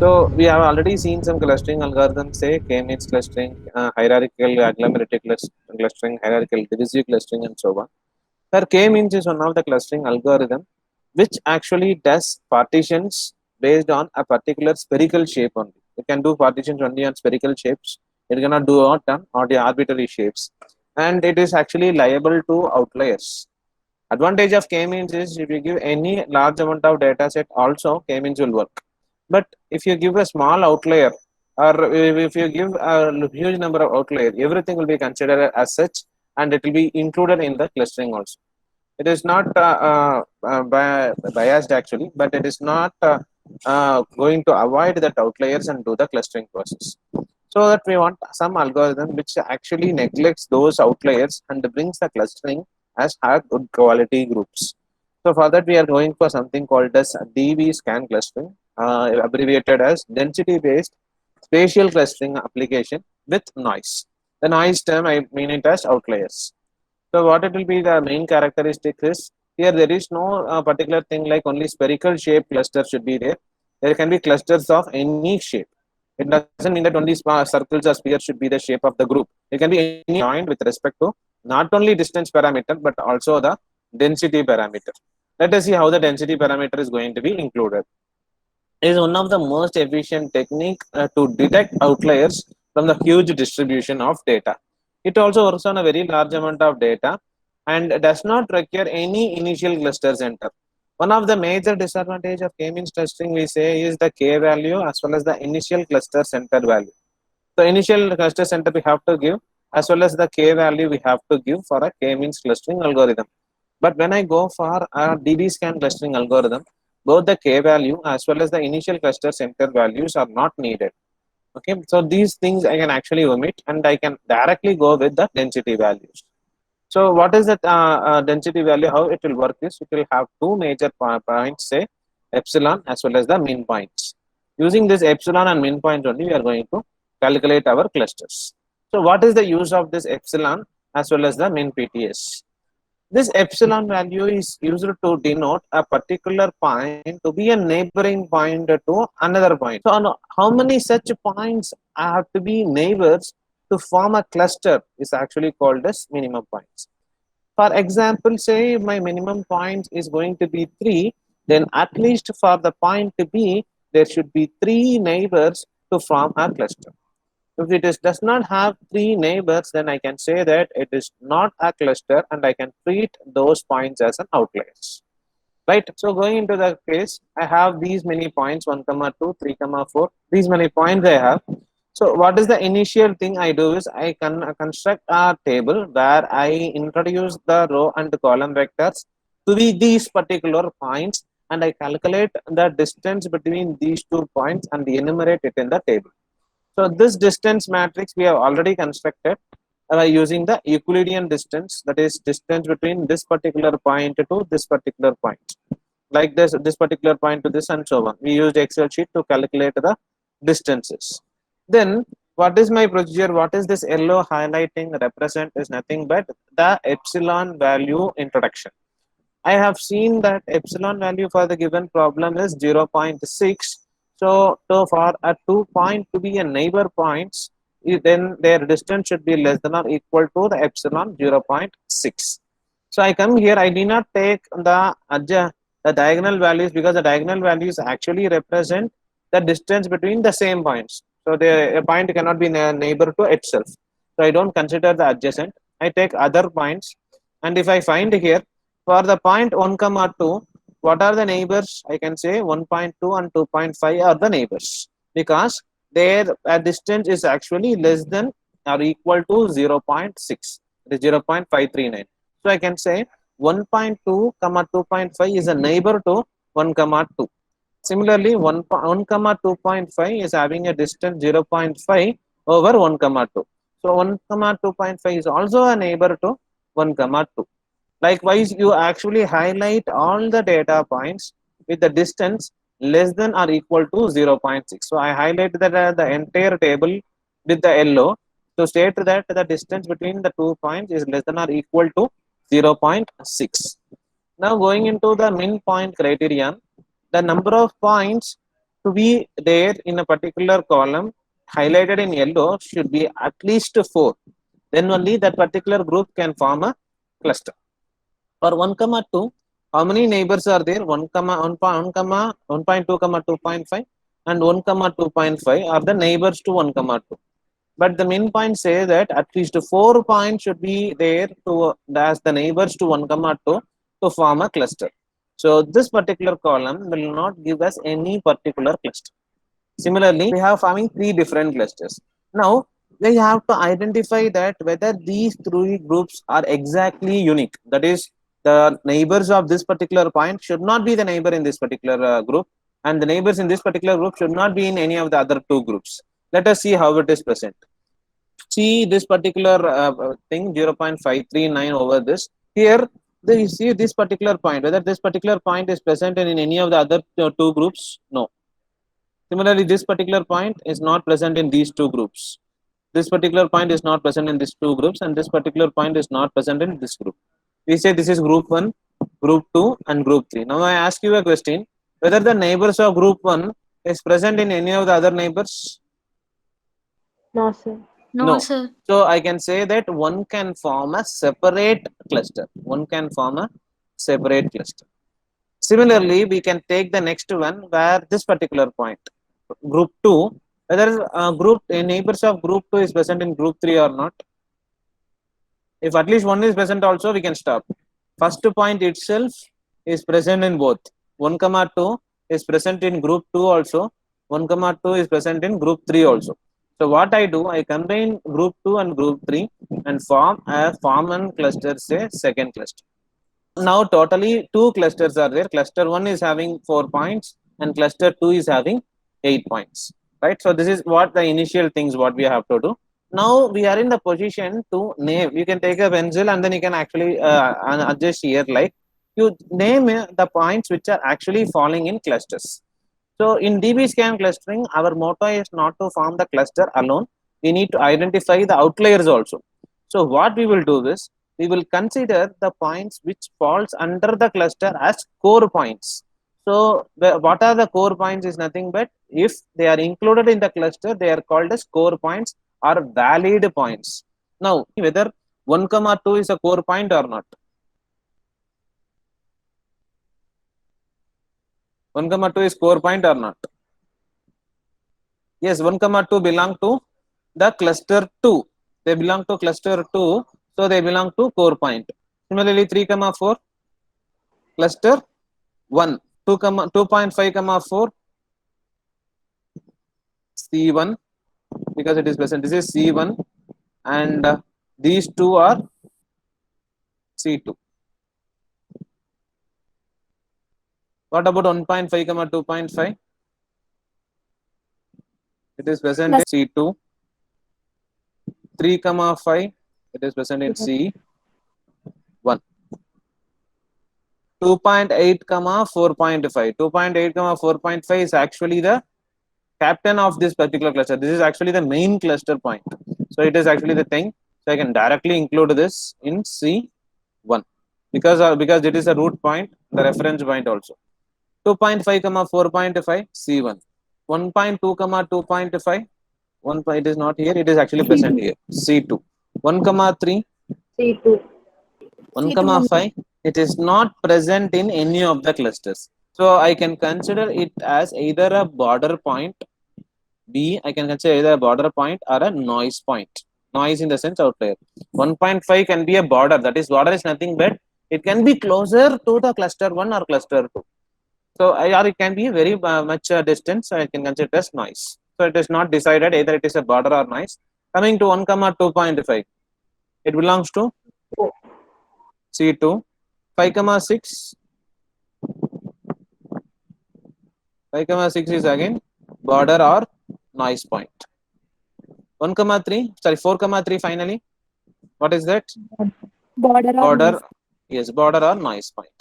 So we have already seen some clustering algorithms, say k-means clustering, hierarchical agglomerative clustering, hierarchical divisive clustering, and so on. Sir, k-means is one of the clustering algorithm which actually does partitions based on a particular spherical shape only. It can do partitions only on spherical shapes. It cannot do it on the arbitrary shapes, and it is actually liable to outliers. Advantage of k-means is if you give any large amount of data set, also k-means will work. But if you give a small outlier, or if you give a huge number of outliers, everything will be considered as such, and it will be included in the clustering also. It is not biased actually, but it is not going to avoid that outliers and do the clustering process. So that we want some algorithm which actually neglects those outliers and brings the clustering as have good quality groups. So for that we are going for something called as DBSCAN clustering, abbreviated as density based spatial clustering application with noise. The noise term I mean it as outliers. So what it will be the main characteristic is here there is no particular thing like only spherical shape cluster should be there. There can be clusters of any shape. It doesn't mean that only circles or spheres should be the shape of the group. It can be any joint with respect to not only distance parameter but also the density parameter. Let us see how the density parameter is going to be included. It is one of the most efficient technique to detect outliers from the huge distribution of data. It also works on a very large amount of data and does not require any initial cluster center. One of the major disadvantage of k-means clustering we say is the k value as well as the initial cluster center value. So initial cluster center we have to give as well as the k value we have to give for a k-means clustering algorithm. But when I go for a DBSCAN clustering algorithm, both the k value as well as the initial cluster center values are not needed. Okay, so these things I can actually omit and I can directly go with the density values. So what is that density value? How it will work is it will have two major points, say epsilon as well as the min points. Using this epsilon and min point only, we are going to calculate our clusters. So what is the use of this epsilon as well as the min PTS? This epsilon value is used to denote a particular point to be a neighboring point to another point. So how many such points have to be neighbors to form a cluster is actually called as minimum points. For example, say my minimum point is going to be 3, then at least for the point to be, there should be 3 neighbors to form a cluster. If it does not have 3 neighbors, then I can say that it is not a cluster and I can treat those points as an outliers. Right. So going into the case, I have these many points 1, 2, 3, 4. These many points I have. So what is the initial thing I do is I can construct a table where I introduce the row and column vectors to be these particular points and I calculate the distance between these 2 points and enumerate it in the table. So this distance matrix we have already constructed by using the Euclidean distance, that is distance between this particular point to this particular point. Like this particular point to this and so on. We used Excel sheet to calculate the distances. Then what is my procedure? What is this yellow highlighting represent is nothing but the epsilon value introduction. I have seen that epsilon value for the given problem is 0.6. So for a 2 point to be a neighbor points, then their distance should be less than or equal to the epsilon 0.6. So I come here, I did not take the diagonal values because the diagonal values actually represent the distance between the same points. So the a point cannot be neighbor to itself. So I don't consider the adjacent. I take other points, and if I find here for the point 1, 2, what are the neighbors? I can say 1.2 and 2.5 are the neighbors because their distance is actually less than or equal to 0.6. It is 0.539. So I can say 1.2, 2.5 is a neighbor to 1, 2. Similarly, 1, 2.5 is having a distance 0.5 over 1, 2. So 1, 2.5 is also a neighbor to 1, 2. Likewise, you actually highlight all the data points with the distance less than or equal to 0.6. So I highlight that the entire table with the yellow to state that the distance between the 2 points is less than or equal to 0.6. Now going into the min point criterion, the number of points to be there in a particular column highlighted in yellow should be at least 4. Then only that particular group can form a cluster. For 1 comma 2, how many neighbors are there? 1 comma 1 comma 1.2 comma 2.5 and 1 comma 2.5 are the neighbors to 1 comma 2. But the main point says that at least 4 points should be there to as the neighbors to 1 comma 2 to form a cluster. So this particular column will not give us any particular cluster. Similarly, we have forming 3 different clusters. Now we have to identify that whether these 3 groups are exactly unique. That is, the neighbors of this particular point should not be the neighbor in this particular group, and the neighbors in this particular group should not be in any of the other 2 groups. Let us see how it is present. See this particular thing 0.539 over this. Here you see this particular point, whether this particular point is present in any of the other 2 groups. No. Similarly, this particular point is not present in these 2 groups. This particular point is not present in these 2 groups, and this particular point is not present in this group. We say this is group 1, group 2, and group 3. Now I ask you a question, whether the neighbors of group 1 is present in any of the other neighbors? No, sir. No, No. sir. So I can say that one can form a separate cluster. One can form a separate cluster. Similarly, we can take the next one where this particular point, group 2, whether group neighbors of group 2 is present in group 3 or not. If at least one is present also, we can stop. First point itself is present in both. 1 comma 2 is present in group 2 also. 1 comma 2 is present in group 3 also. So what I do, I combine group 2 and group 3 and form a common cluster, say second cluster. Now totally 2 clusters are there. Cluster 1 is having 4 points and cluster 2 is having 8 points. Right. So this is what the initial things what we have to do. Now we are in the position to name. You can take a pencil and then you can actually adjust here, like you name the points which are actually falling in clusters. So in DBSCAN clustering, our motto is not to form the cluster alone. We need to identify the outliers also. So what we will do is, we will consider the points which falls under the cluster as core points. So what are the core points is nothing but if they are included in the cluster, they are called as core points or valid points. Now whether 1 comma 2 is a core point or not. 1 comma 2 is core point or not? Yes, 1 comma 2 belong to the cluster 2. They belong to cluster 2, so they belong to core point. Similarly, 3 comma 4 cluster 1. 2 comma 2.5 comma 4 C1, because it is present. This is C1 and these 2 are C2. What about 1.5 comma 2.5? It is present in C2. 3 comma 5, it is present in C1. 2.8 comma 4.5. 2.8 comma 4.5 is actually the captain of this particular cluster. This is actually the main cluster point. So it is actually the thing. So I can directly include this in C1 because it is a root point, the reference point also. 2.5 comma 4.5 C1. 1.2 comma 2.5. It is not here. It is actually present here. C2. 1 comma 3. C2. 1 C2 comma only. 5, it is not present in any of the clusters. So I can consider it as either a border point. B, I can consider either a border point or a noise point. Noise in the sense outlier. 1.5 can be a border. That is, border is nothing but it can be closer to the cluster 1 or cluster 2. So or it can be very much distance. So I can consider it as noise. So it is not decided either it is a border or noise. Coming to 1 comma 2.5, it belongs to C2. 5 comma 6, 5 comma 6 is again border or noise point. 1 comma 3, sorry, 4 comma 3 finally. What is that? Border or Border, noise. yes, border or noise point.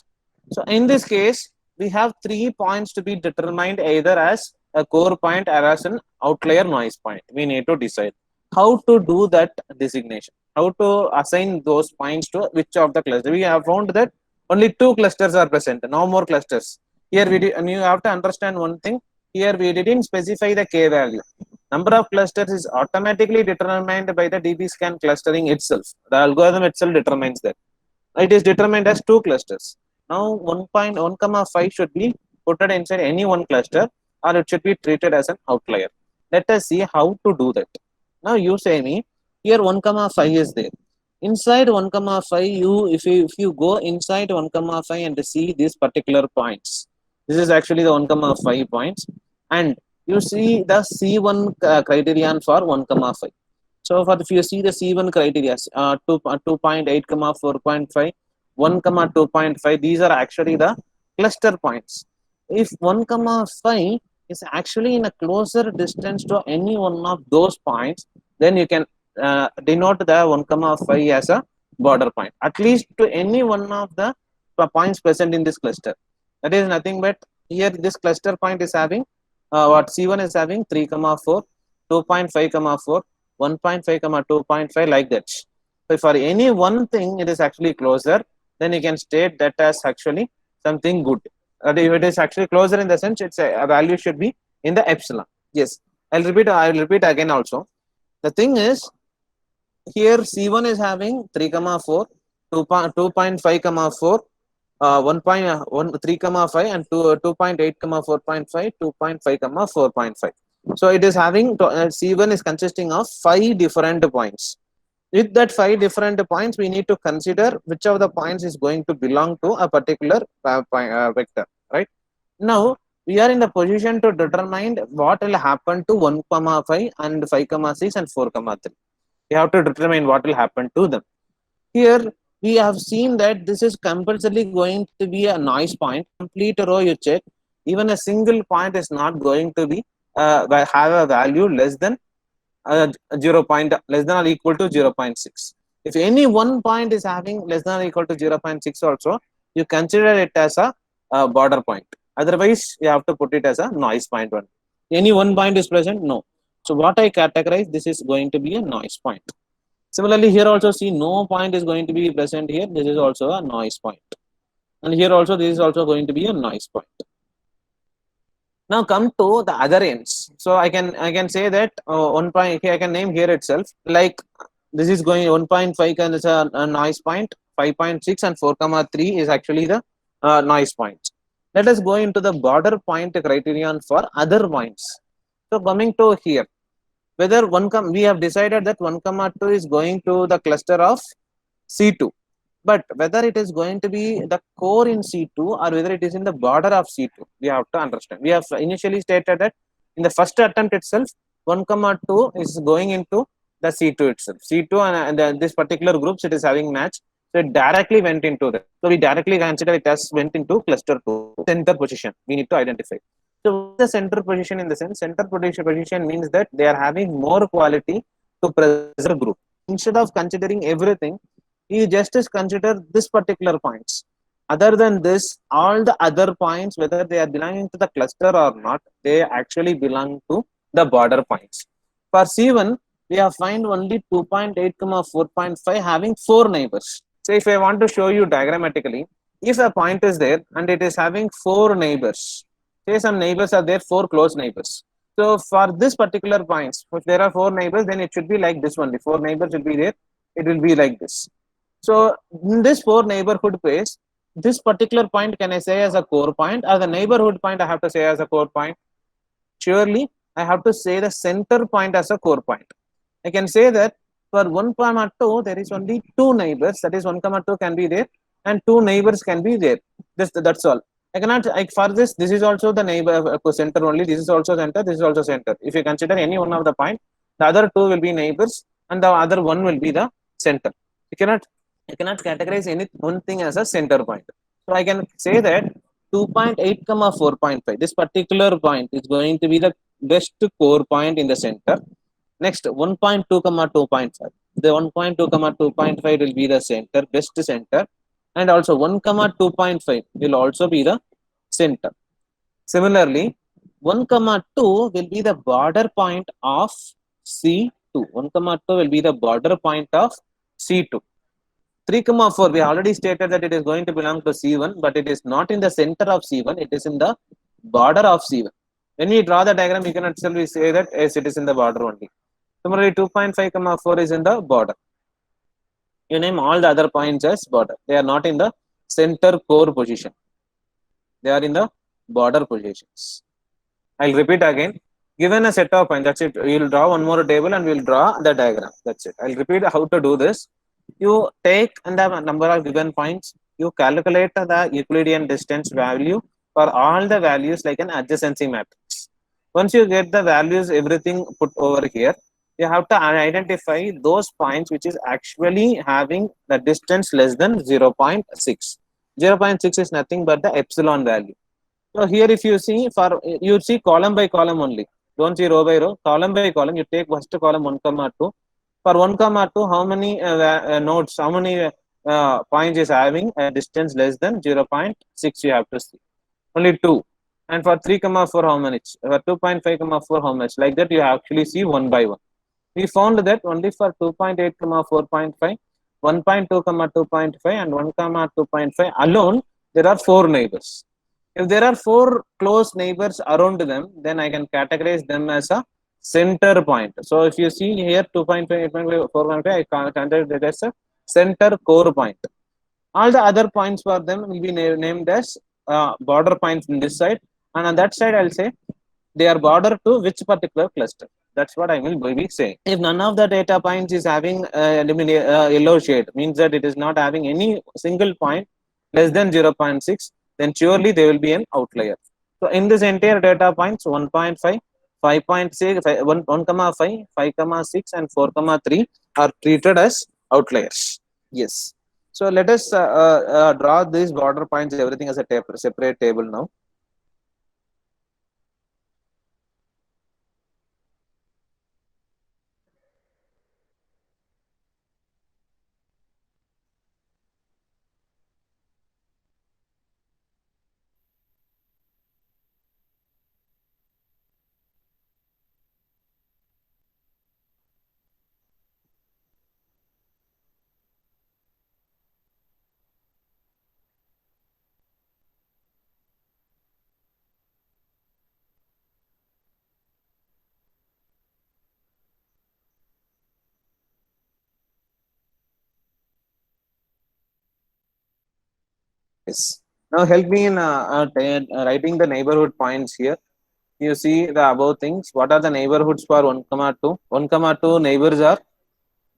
So in this case, we have 3 points to be determined either as a core point or as an outlier noise point. We need to decide how to do that designation, how to assign those points to which of the cluster. We have found that only 2 clusters are present, no more clusters. Here we do, and you have to understand one thing. Here we didn't specify the k value. Number of clusters is automatically determined by the DBSCAN clustering itself. The algorithm itself determines that. It is determined as two clusters. Now 1.1 comma 5 should be put inside any one cluster, or it should be treated as an outlier. Let us see how to do that. Now you say me, here 1 comma 5 is there. Inside 1 comma 5, if you go inside 1 comma 5 and see these particular points, this is actually the 1 comma 5 points, and you see the C1 criterion for 1 comma 5. So for if you see the C1 criteria, 2.8 comma 4.5, 1 comma 2.5, these are actually the cluster points. If 1 comma 5 is actually in a closer distance to any one of those points, then you can denote the 1 comma 5 as a border point, at least to any one of the points present in this cluster. That is nothing but here this cluster point is having what C1 is having 3 comma 4, 2.5 comma 4, 1.5 comma 2.5, like that. So for any one thing it is actually closer, then you can state that as actually something good. If it is actually closer in the sense, its a value should be in the epsilon. Yes, I will repeat again also. The thing is, here C1 is having 3 comma 4, 2.5 comma 4, 1.3 comma 5, and 2.8 comma 4.5, 2.5 comma 4.5. So it is having C1 is consisting of 5 different points. With that 5 different points, we need to consider which of the points is going to belong to a particular vector, right? Now we are in the position to determine what will happen to 1 comma 5 and 5 comma 6 and 4 comma 3. We have to determine what will happen to them. Here we have seen that this is compulsorily going to be a noise point. Complete row you check, even a single point is not going to be have a value less than 0 point, less than or equal to 0.6. If any one point is having less than or equal to 0.6 also, you consider it as a border point. Otherwise, you have to put it as a noise point one. Any one point is present? No. So what I categorize, this is going to be a noise point. Similarly, here also see no point is going to be present here. This is also a noise point. And here also this is also going to be a noise point. Now come to the other ends. So I can say that 1 point here I can name here itself, like this is going 1.5 is a noise point, 5.6 and 4 comma 3 is actually the noise point. Let us go into the border point criterion for other points. So coming to here, whether we have decided that 1 comma 2 is going to the cluster of C2, but whether it is going to be the core in C2 or whether it is in the border of C2, we have to understand. We have initially stated that in the first attempt itself, 1 comma 2 is going into the C2 itself. C2 and this particular groups it is having match. So it directly went into that. So we directly consider it as went into cluster 2, center position. We need to identify. So what is the center position in the sense? Center position means that they are having more quality to preserve group. Instead of considering everything, you just consider this particular points. Other than this, all the other points, whether they are belonging to the cluster or not, they actually belong to the border points. For C1, we have find only 2.8, 4.5 having 4 neighbors. So if I want to show you diagrammatically, if a point is there and it is having 4 neighbors, say some neighbors are there, 4 close neighbors. So for this particular points, if there are 4 neighbors, then it should be like this only. 4 neighbors will be there. It will be like this. So in this 4 neighborhood space, this particular point can I say as a core point, or the neighborhood point I have to say as a core point? Surely I have to say the center point as a core point. I can say that for 1 comma 2 there is only 2 neighbors, that is 1 comma 2 can be there and 2 neighbors can be there. That's all. I cannot for this is also the neighbor center only, this is also center, this is also center. If you consider any one of the point, the other 2 will be neighbors and the other one will be the center. You cannot categorize any one thing as a center point. So I can say that 2.8 comma 4.5, this particular point is going to be the best core point in the center. Next 1.2 comma 2.5, the 1.2 comma 2.5 will be the center, best center, and also 1 comma 2.5 will also be the center. Similarly, 1 comma 2 will be the border point of C2. 1 comma 2 will be the border point of C2. 3 comma 4, we already stated that it is going to belong to C1, but it is not in the center of C1, it is in the border of C1. When we draw the diagram, you can actually say that yes, it is in the border only. Similarly, 2.5 comma 4 is in the border. You name all the other points as border. They are not in the center core position. They are in the border positions. I'll repeat again. Given a set of points, that's it. We'll draw one more table and we'll draw the diagram. That's it. I'll repeat how to do this. You take the number of given points. You calculate the Euclidean distance value for all the values like an adjacency matrix. Once you get the values, everything put over here, you have to identify those points which is actually having the distance less than 0.6. 0.6 is nothing but the epsilon value. So here, if you see for you see column by column only. Don't see row by row. Column by column. You take first column 1 comma 2. For 1 comma 2, how many nodes? How many points is having a distance less than 0.6? You have to see only 2. And for 3 comma 4, how many? For 2.5 comma 4, how much? Like that, you actually see one by one. We found that only for 2.8 comma 4.5, 1.2 comma 2.5, and 1 comma 2.5 alone, there are 4 neighbors. If there are 4 close neighbors around them, then I can categorize them as a center point. So if you see here 2.5, 8.5, 4.5, I can consider it as a center core point. All the other points for them will be named as border points in this side, and on that side I'll say they are border to which particular cluster. That's what I will be saying. If none of the data points is having yellow shade, means that it is not having any single point less than 0.6, then surely they will be an outlier. So in this entire data points 1.5, 5.6, 1, 5, 5, 6, and 4, 3 are treated as outliers. Yes. So let us draw these border points, everything as a separate table now. Yes. Now help me in writing the neighborhood points here. You see the above things. What are the neighborhoods for 1 comma 2? 1 comma 2 neighbors are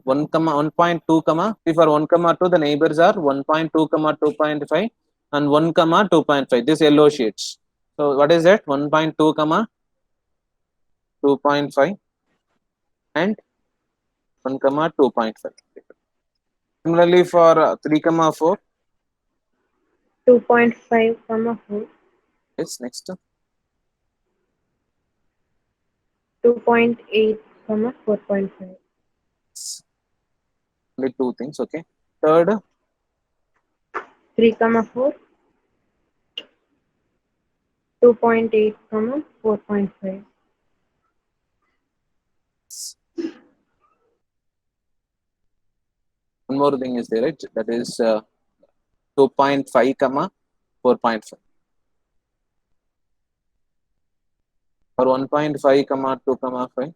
1 comma 1.2 comma. For 1 comma 2 the neighbors are 1.2 comma 2.5 and 1 comma 2.5. This yellow sheets. So what is that? 1.2 comma 2.5 and 1 comma 2.5. Similarly for 3 comma 4. 2.5 comma 4. Yes, next. 2.8 comma 4.5. Only two things. Okay. Third. 3 comma 4. 2.8 comma 4.5. One more thing is there, right? That is 2.5 comma 4.5. For 1.5 comma 2 comma 5,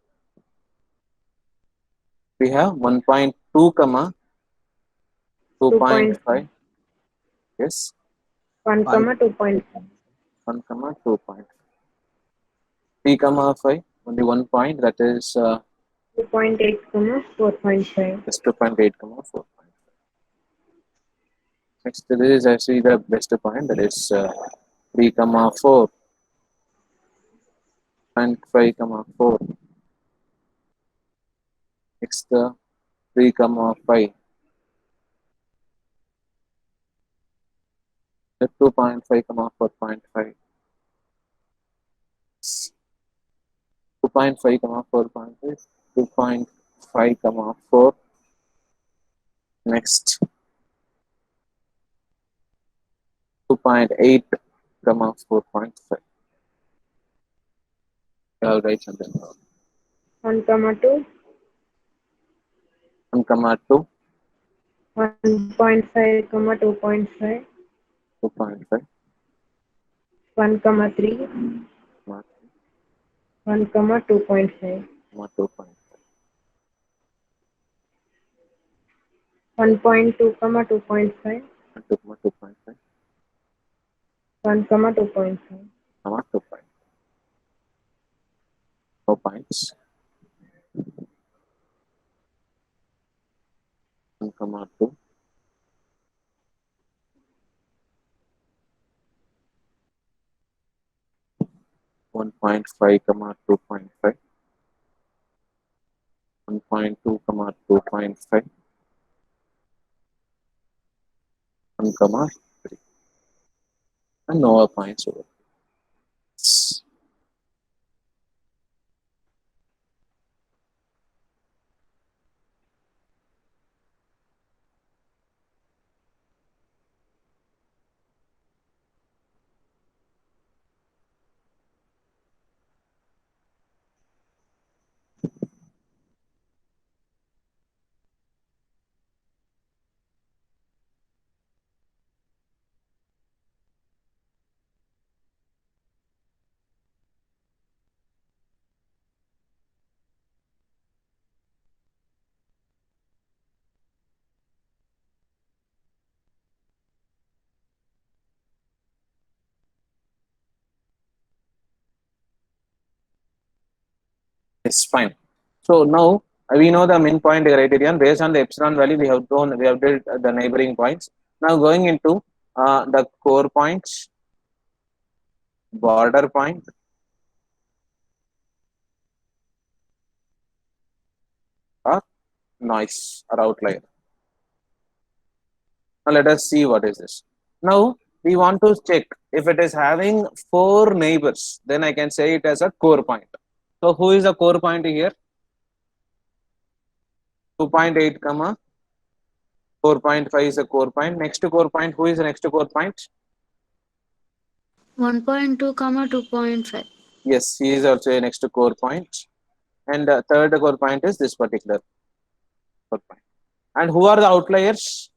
we have 1.2 comma 2.5. 2.5. Yes, 1 5, comma 2.5. 1 comma 2.5. 3 comma 5, only 1 point, that is 2.8 comma 4.5. just 2.8 comma 4.5. Next, there is actually the best point, that is 3 comma 4 and 5 comma 4. Next, 3 comma 5. The 2.5 comma 4.5. 2.5 comma 4.5. 2.5 comma 4. Next, 2.8 comma 4.5. All right, and then 1 comma 2. 1 comma 2, 1.5 comma 2.5. 2.5, 1 comma 3. 1 comma 2.5. comma 2.5. 1.2 comma 2.5. 2 comma 2.5 1 comma 2.5. comma 2.5. No points. 1 comma 2. 1.5 comma 2.5. 1.2 comma 2.5. 1 comma 3. And no points over. It's fine. So now we know the midpoint criterion. Based on the epsilon value, we have built the neighboring points. Now going into the core points, border point, or noise or outlier. Now let us see what is this. Now we want to check if it is having 4 neighbors, then I can say it as a core point. So who is a core point here? 2.8 comma 4.5 is a core point. Next core point, who is the next core point? 1.2 comma 2.5. Yes, he is also a next core point. And third core point is this particular core point. And who are the outliers?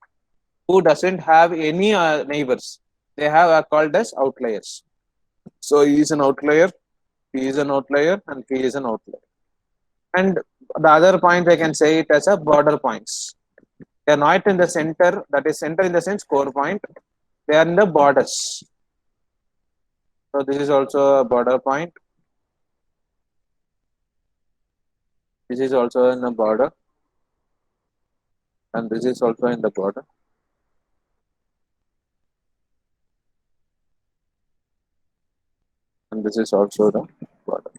Who doesn't have any neighbors? They have called as outliers. So he is an outlier, he is an outlier, and he is an outlier. And the other point I can say it as a border points. They are not in the center, that is center in the sense core point. They are in the borders. So this is also a border point. This is also in a border, and this is also in the border. And this is also the border.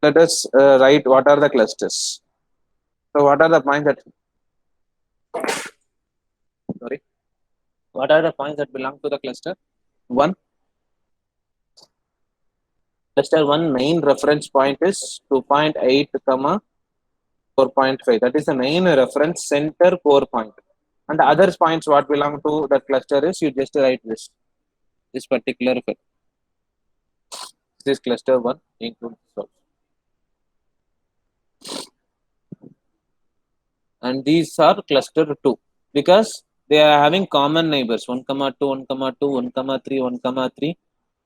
Let us write what are the clusters. So what are the points that sorry? What are the points that belong to the cluster? One, cluster one main reference point is 2.8 comma 4.5. That is the main reference center core point. And the other points what belong to that cluster is you just write this particular this cluster one includes also. And these are cluster 2 because they are having common neighbors 1 comma 2 1 comma 2 1 comma 3 1 comma 3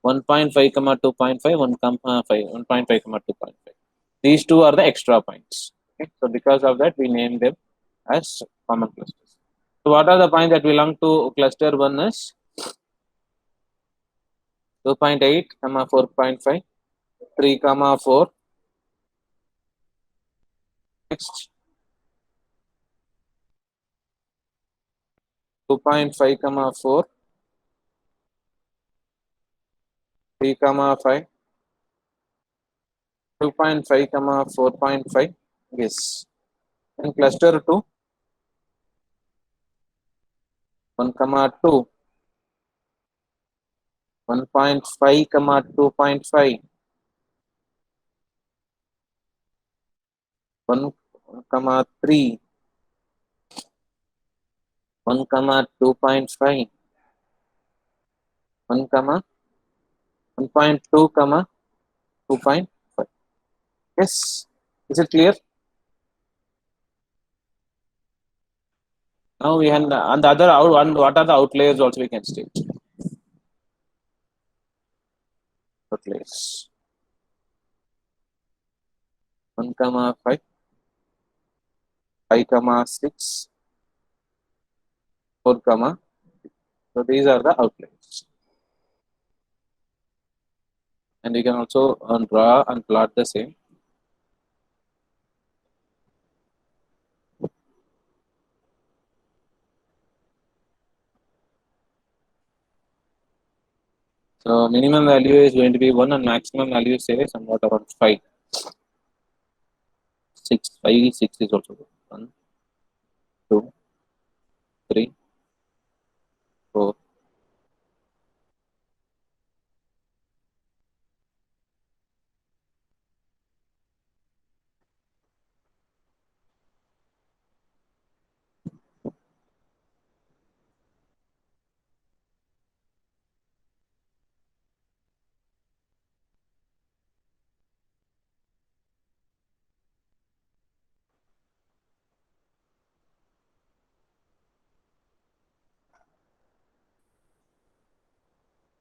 1.5 comma 2.5 1 comma 5 1.5 comma 2.5. These two are the extra points. Okay, so because of that we name them as common clusters. So what are the points that belong to cluster 1 is 2.8 comma 4.5 3 comma 4. Next 2.5 comma 4 3 comma 5 2.5 comma 4.5. Yes. And cluster 2 1 comma 2 1.5 comma 2.5 1 comma 3 1 comma 2.5 1 comma 1.2 comma 2.5. Yes, is it clear? Now we have on the other out one. What are the outliers also we can state? Outliers. 1 comma 5, 5 comma 6, 4 comma. So these are the outliers, and you can also draw and plot the same. So minimum value is going to be 1 and maximum value say somewhat around 5. 6, 5, 6 is also good. 1, 2, 3, 4,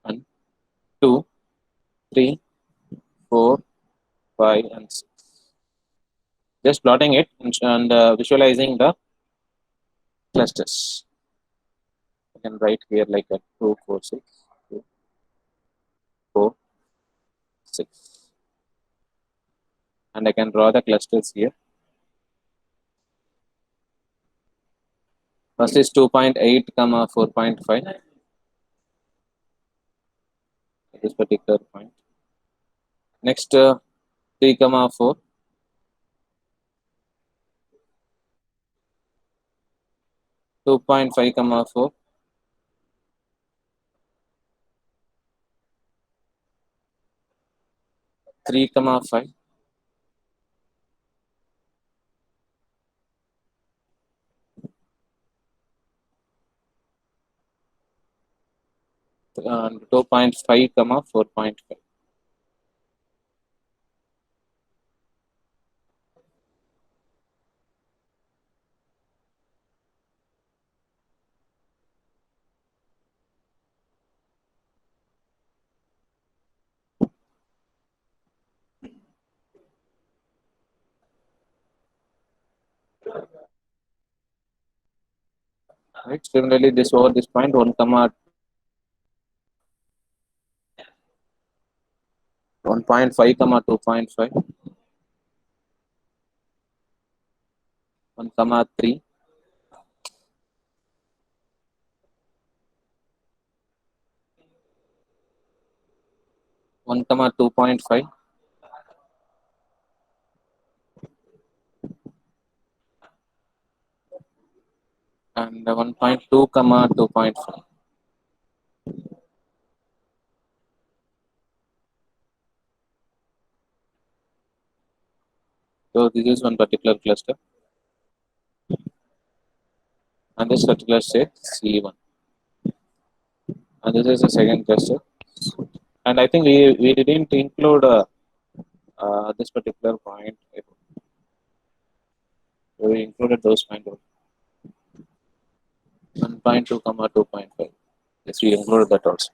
one, 2, 3, 4, 5, and 6. Just plotting it and visualizing the clusters. I can write here like a 2, 4, 6, 2, 4, 6. And I can draw the clusters here. First is 2.8 comma 4.5 at this particular point. Next 3 comma 4, 2.5 comma 4, 3 comma 5, and 2.5 comma 4.5. Right. Similarly, this over this point 1 comma 1.5 comma 2.5, 1 comma 3, 1 comma 2.5, and 1.2 comma 2.5. So this is one particular cluster, and this particular state C1, and this is the second cluster. And I think we didn't include this particular point. We included those kind of 1.2 comma 2.5. Yes, we included that also.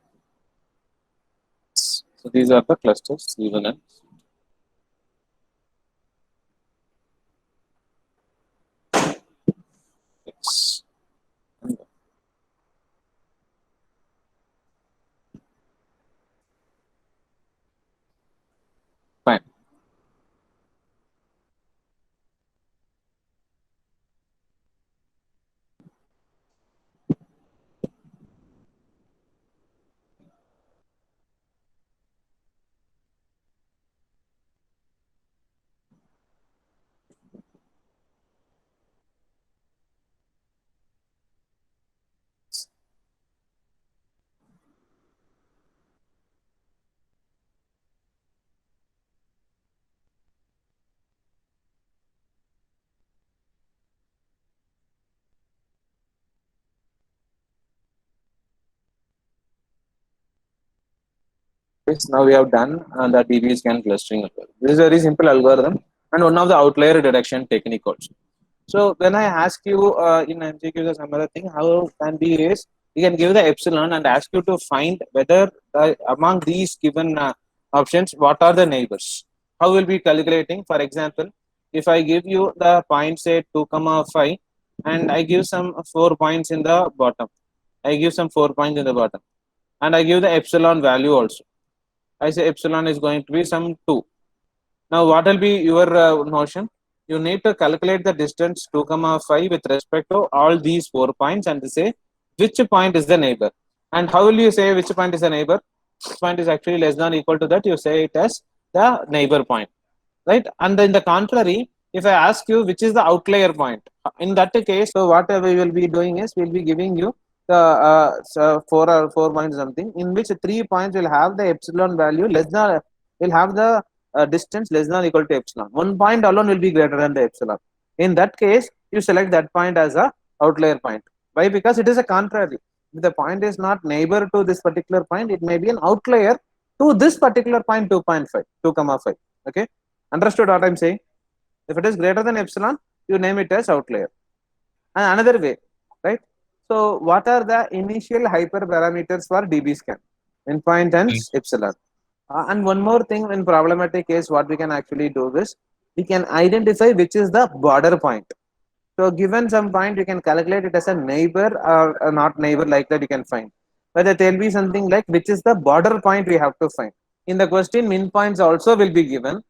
So these are the clusters C1 and X. Fine. Yes, now we have done the DBSCAN clustering algorithm. This is a very simple algorithm and one of the outlier detection technique also. So when I ask you in MCQs or some other thing, how can be is you can give the epsilon and ask you to find whether among these given options, what are the neighbors. How will be calculating? For example, if I give you the point say 2 comma 5 and I give some 4 points in the bottom, I give some 4 points in the bottom, and I give the epsilon value also. I say epsilon is going to be some 2. Now, what will be your notion? You need to calculate the distance 2 comma 5 with respect to all these 4 points and say which point is the neighbor. And how will you say which point is the neighbor? This point is actually less than or equal to that. You say it as the neighbor point, right? And in the contrary, if I ask you which is the outlier point, in that case, so what we will be doing is we'll be giving you the so 4 points something in which 3 points will have the epsilon value less than, will have the distance less than or equal to epsilon. 1 point alone will be greater than the epsilon. In that case, you select that point as a outlier point. Why? Because it is a contrary. If the point is not neighbor to this particular point, it may be an outlier to this particular point 2.5, 2 comma 5. Okay, understood what I'm saying? If it is greater than epsilon, you name it as outlier. And another way, right? So what are the initial hyperparameters for DBSCAN? Endpoint and epsilon. And one more thing in problematic case, what we can actually do is we can identify which is the border point. So given some point, you can calculate it as a neighbor or a not neighbor, like that you can find. But there will be something like which is the border point we have to find. In the question, min points also will be given.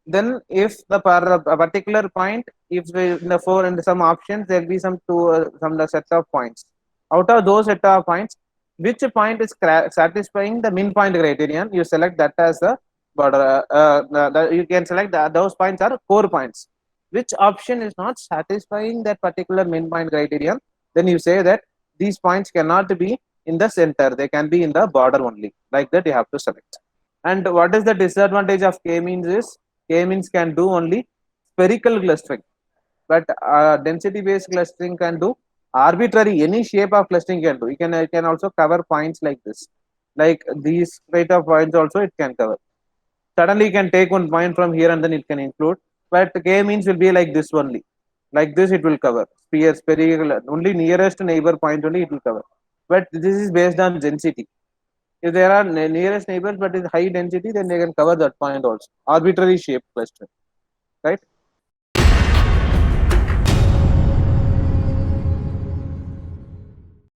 Then if the a particular point, if we, in the four and some options, there will be some two some the set of points. Out of those set of points, which point is satisfying the min point criterion, you select that as the border. You can select those points are core points. Which option is not satisfying that particular min point criterion, then you say that these points cannot be in the center, they can be in the border only. Like that you have to select. And what is the disadvantage of k-means is k-means can do only spherical clustering, but density based clustering can do arbitrary, any shape of clustering can do. It can also cover points like this, like these rate of points also it can cover. Suddenly you can take one point from here and then it can include, but k-means will be like this only, like this it will cover sphere spherical only nearest neighbor point only it will cover. But this is based on density. If there are nearest neighbors but is high density, then they can cover that point also. Arbitrary shape cluster, right?